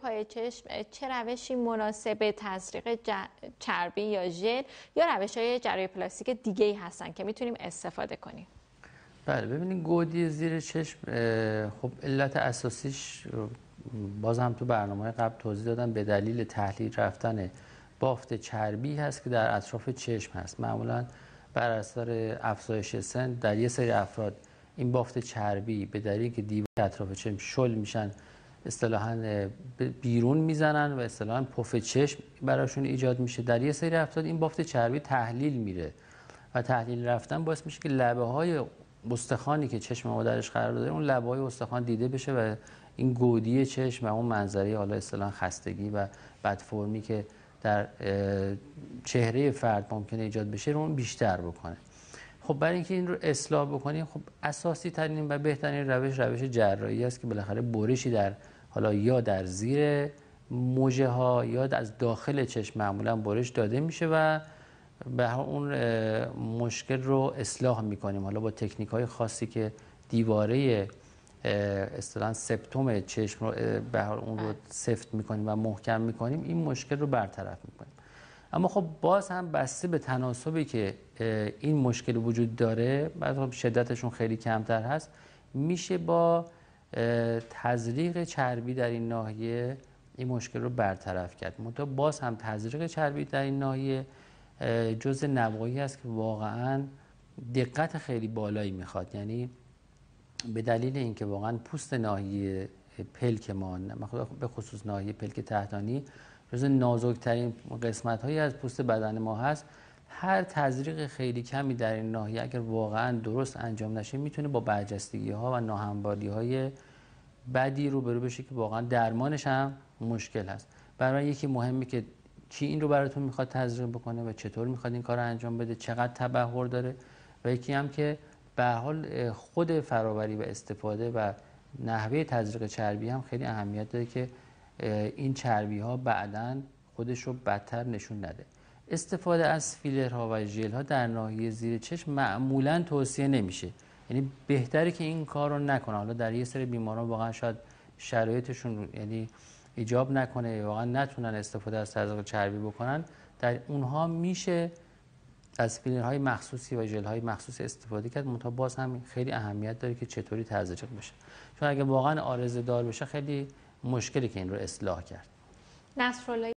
پای چشم چه روشی مناسب تزریق چربی یا ژل یا روش‌های جراحی پلاستیک دیگه‌ای هستن که میتونیم استفاده کنیم؟ بله، ببینید گودی زیر چشم خب علت اساسیش باز هم تو برنامه قبل توضیح دادم، به دلیل تحلیل رفتن بافت چربی هست که در اطراف چشم هست. معمولا بر اثر افزایش سن در یه سری افراد این بافت چربی به دلیلی که دیوار اطراف چشم شل میشن اصطلاحاً بیرون میزنن و اصطلاحاً پف چشم براشون ایجاد میشه. در یه سری افراد این بافت چربی تحلیل میره و تحلیل رفتن باعث میشه که لبه های استخوانی که چشم ما درش قرار داره اون لبه های استخوان دیده بشه و این گودی چشم و اون منظره حالا اصطلاحاً خستگی و بدفرمی که در چهره فرد ممکنه ایجاد بشه رو اون بیشتر بکنه. خب برای اینکه این رو اصلاح بکنیم، خب اساسی ترین و بهترین روش جراحی است که بالاخره برشی در حالا یا در زیر موجه ها یا از داخل چشم معمولا برش داده میشه و به اون مشکل رو اصلاح میکنیم. حالا با تکنیک های خاصی که دیواره اصطلاحاً سپتوم چشم رو به اون رو سفت میکنیم و محکم میکنیم، این مشکل رو برطرف میکنیم. اما خب باز هم بسته به تناسبی که این مشکل وجود داره، بعد خب شدتشون خیلی کمتر هست، میشه با تزریق چربی در این ناحیه این مشکل رو برطرف کرد. منتها باز هم تزریق چربی در این ناحیه جزء نواحی است که واقعا دقت خیلی بالایی میخواد. یعنی به دلیل اینکه واقعا پوست ناحیه پلک ما، به خصوص ناحیه پلک تحتانی، جزء نازکترین قسمت هایی از پوست بدن ما هست، هر تزریق خیلی کمی در این ناحیه اگر واقعا درست انجام نشه میتونه با برجستگی ها و ناهمواری های بدی روبرو بشه که واقعا درمانش هم مشکل هست. برای یکی مهمه که کی این رو براتون میخواد تزریق بکنه و چطور میخواد این کار رو انجام بده، چقدر تبحر داره، و یکی هم که به حال خود فراوری و استفاده و نحوه تزریق چربی هم خیلی اهمیت داره که این چربی ها بعداً خودش رو بدتر نشون نده. استفاده از فیلرها و ژل ها در ناحیه زیر چشم معمولاً توصیه نمیشه. یعنی بهتره که این کار رو نکنه. حالا در یه سری بیماران واقعا شاید شرایطشون یعنی ایجاب نکنه، واقعا نتونن استفاده از تزریق چربی بکنن، در اونها میشه از فیلرهای مخصوصی و ژل‌های مخصوصی استفاده کرد. منتها باز هم خیلی اهمیت داره که چطوری تزریق بشه، چون اگه واقعا عارضه دار بشه خیلی مشکلی که این رو اصلاح کرد. نصرالله